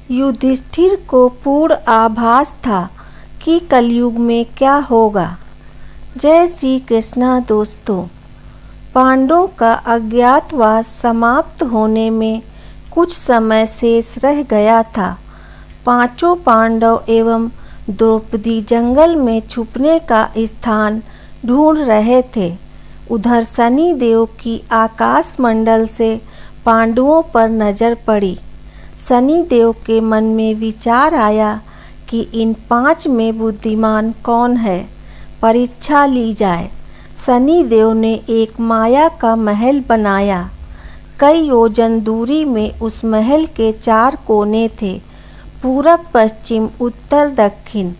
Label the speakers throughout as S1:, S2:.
S1: युधिष्ठिर को पूर्ण आभास था कि कलयुग में क्या होगा। जय श्री कृष्णा दोस्तों। पांडवों का अज्ञातवास समाप्त होने में कुछ समय शेष रह गया था। पांचों पांडव एवं द्रौपदी जंगल में छुपने का स्थान ढूंढ रहे थे। उधर शनि देव की आकाश मंडल से पांडवों पर नजर पड़ी। शनि देव के मन में विचार आया कि इन 5 में बुद्धिमान कौन है, परीक्षा ली जाए। शनि देव ने एक माया का महल बनाया। कई योजन दूरी में उस महल के 4 कोने थे, पूरब, पश्चिम, उत्तर, दक्षिण।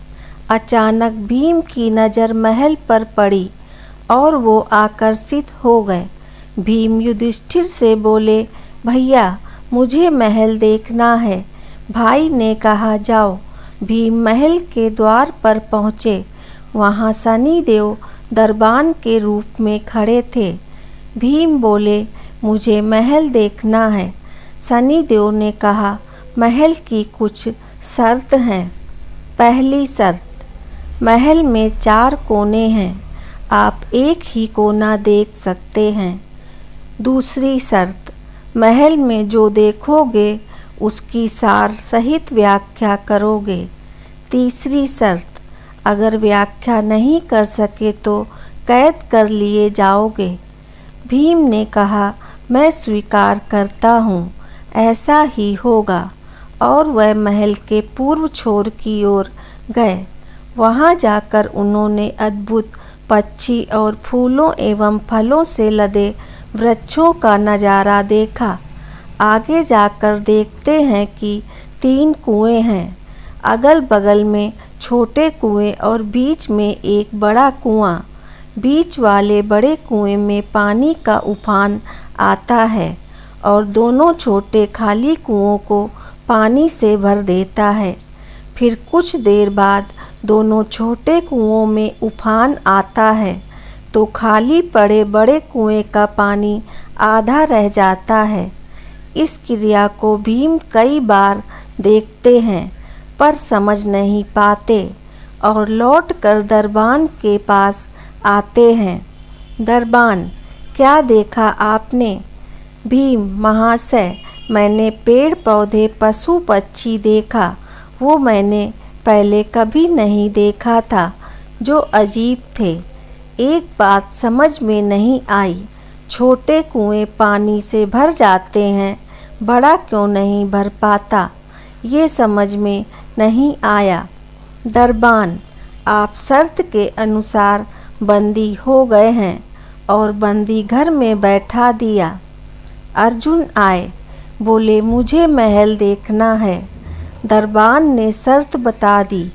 S1: अचानक भीम की नज़र महल पर पड़ी और वो आकर्षित हो गए। भीम युधिष्ठिर से बोले, भैया मुझे महल देखना है। भाई ने कहा, जाओ। भीम महल के द्वार पर पहुँचे। वहाँ शनि देव दरबान के रूप में खड़े थे। भीम बोले, मुझे महल देखना है। शनि देव ने कहा, महल की कुछ शर्त हैं। पहली शर्त, महल में 4 कोने हैं, आप एक ही कोना देख सकते हैं। दूसरी शर्त, महल में जो देखोगे उसकी सार सहित व्याख्या करोगे। तीसरी शर्त, अगर व्याख्या नहीं कर सके तो कैद कर लिए जाओगे। भीम ने कहा, मैं स्वीकार करता हूँ, ऐसा ही होगा। और वह महल के पूर्व छोर की ओर गए। वहाँ जाकर उन्होंने अद्भुत पक्षी और फूलों एवं फलों से लदे वृक्षों का नज़ारा देखा। आगे जाकर देखते हैं कि 3 कुएं हैं, अगल बगल में छोटे कुएं और बीच में एक बड़ा कुआं। बीच वाले बड़े कुएं में पानी का उफान आता है और दोनों छोटे खाली कुओं को पानी से भर देता है। फिर कुछ देर बाद दोनों छोटे कुओं में उफान आता है तो खाली पड़े बड़े कुएं का पानी आधा रह जाता है। इस क्रिया को भीम कई बार देखते हैं पर समझ नहीं पाते और लौटकर दरबान के पास आते हैं। दरबान, क्या देखा आपने? भीम, महाशय, मैंने पेड़ पौधे पशु पक्षी देखा, वो मैंने पहले कभी नहीं देखा था, जो अजीब थे। एक बात समझ में नहीं आई, छोटे कुएं पानी से भर जाते हैं, बड़ा क्यों नहीं भर पाता, ये समझ में नहीं आया। दरबान, आप शर्त के अनुसार बंदी हो गए हैं और बंदी घर में बैठा दिया। अर्जुन आए, बोले, मुझे महल देखना है। दरबान ने शर्त बता दी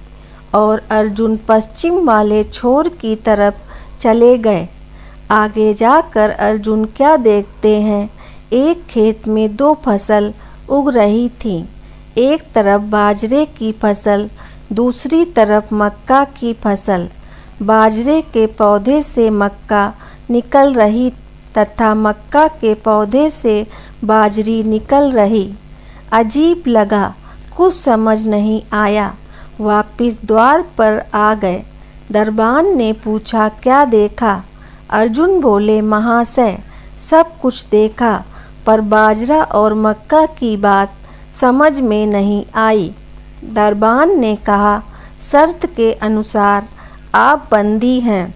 S1: और अर्जुन पश्चिम वाले छोर की तरफ चले गए। आगे जाकर अर्जुन क्या देखते हैं, एक खेत में 2 फसल उग रही थी। एक तरफ बाजरे की फसल, दूसरी तरफ मक्का की फसल। बाजरे के पौधे से मक्का निकल रही तथा मक्का के पौधे से बाजरी निकल रही। अजीब लगा, कुछ समझ नहीं आया। वापिस द्वार पर आ गए। दरबान ने पूछा, क्या देखा? अर्जुन बोले, महाशय, सब कुछ देखा पर बाजरा और मक्का की बात समझ में नहीं आई। दरबान ने कहा, शर्त के अनुसार आप बंदी हैं।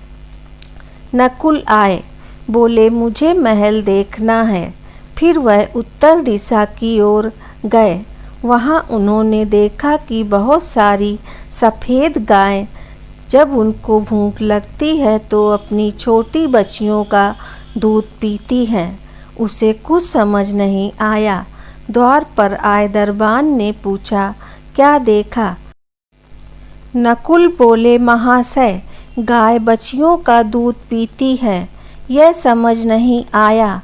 S1: नकुल आए, बोले, मुझे महल देखना है। फिर वह उत्तर दिशा की ओर गए। वहाँ उन्होंने देखा कि बहुत सारी सफ़ेद गायें जब उनको भूख लगती है तो अपनी छोटी बच्चियों का दूध पीती हैं। उसे कुछ समझ नहीं आया। द्वार पर आए दरबान ने पूछा, क्या देखा? नकुल बोले, महाशय, गाय बच्चियों का दूध पीती है, यह समझ नहीं आया।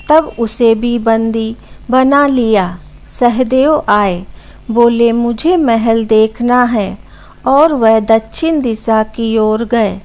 S1: तब उसे भी बंदी बना लिया। सहदेव आए, बोले, मुझे महल देखना है और वह दक्षिण दिशा की ओर गए।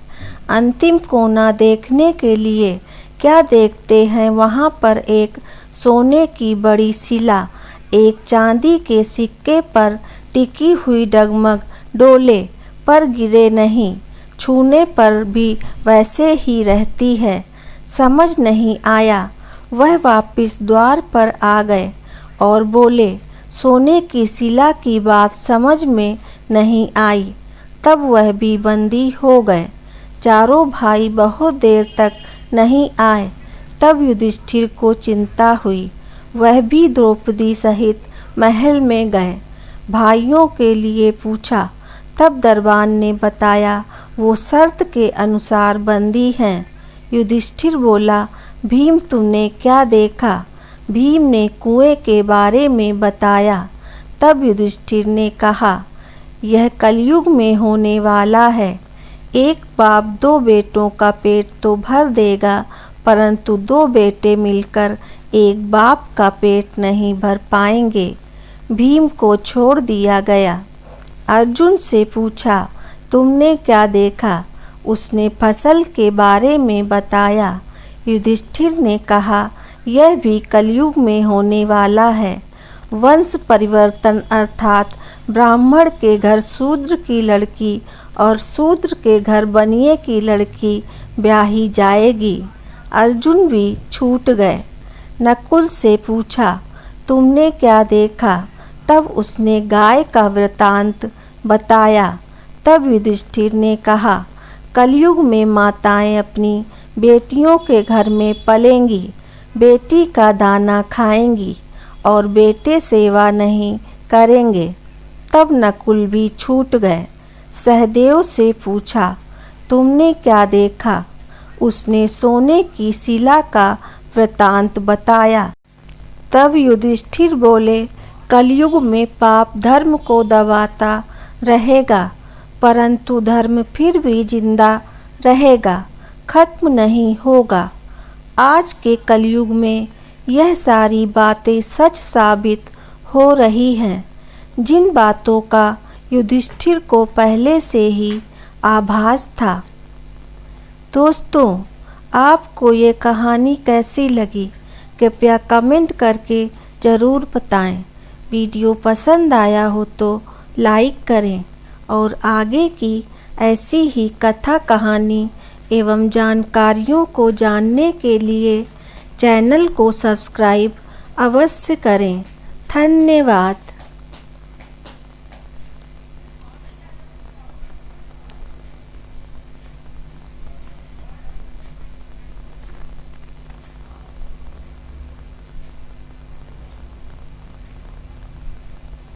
S1: अंतिम कोना देखने के लिए क्या देखते हैं, वहाँ पर एक सोने की बड़ी शिला एक चांदी के सिक्के पर टिकी हुई डगमग डोले पर गिरे नहीं, छूने पर भी वैसे ही रहती है। समझ नहीं आया। वह वापस द्वार पर आ गए और बोले, सोने की शिला की बात समझ में नहीं आई। तब वह भी बंदी हो गए। चारों भाई बहुत देर तक नहीं आए। तब युधिष्ठिर को चिंता हुई। वह भी द्रौपदी सहित महल में गए। भाइयों के लिए पूछा। तब दरबान ने बताया, वो शर्त के अनुसार बंदी हैं। युधिष्ठिर बोला, भीम तुमने क्या देखा? भीम ने कुएं के बारे में बताया। तब युधिष्ठिर ने कहा, यह कलयुग में होने वाला है। एक बाप दो बेटों का पेट तो भर देगा, परंतु दो बेटे मिलकर एक बाप का पेट नहीं भर पाएंगे। भीम को छोड़ दिया गया। अर्जुन से पूछा, तुमने क्या देखा? उसने फसल के बारे में बताया। युधिष्ठिर ने कहा, यह भी कलयुग में होने वाला है। वंश परिवर्तन अर्थात ब्राह्मण के घर शूद्र की लड़की और शूद्र के घर बनिए की लड़की ब्याही जाएगी। अर्जुन भी छूट गए। नकुल से पूछा, तुमने क्या देखा? तब उसने गाय का वृतांत बताया। तब युधिष्ठिर ने कहा, कलयुग में माताएं अपनी बेटियों के घर में पलेंगी, बेटी का दाना खाएंगी और बेटे सेवा नहीं करेंगे। तब नकुल भी छूट गए। सहदेव से पूछा, तुमने क्या देखा? उसने सोने की शिला का वृतांत बताया। तब युधिष्ठिर बोले, कलयुग में पाप धर्म को दबाता रहेगा, परंतु धर्म फिर भी जिंदा रहेगा, खत्म नहीं होगा। आज के कलयुग में यह सारी बातें सच साबित हो रही हैं, जिन बातों का युधिष्ठिर को पहले से ही आभास था। दोस्तों, आपको ये कहानी कैसी लगी? कृपया कमेंट करके ज़रूर बताएं। वीडियो पसंद आया हो तो लाइक करें और आगे की ऐसी ही कथा कहानी एवं जानकारियों को जानने के लिए चैनल को सब्सक्राइब अवश्य करें। धन्यवाद।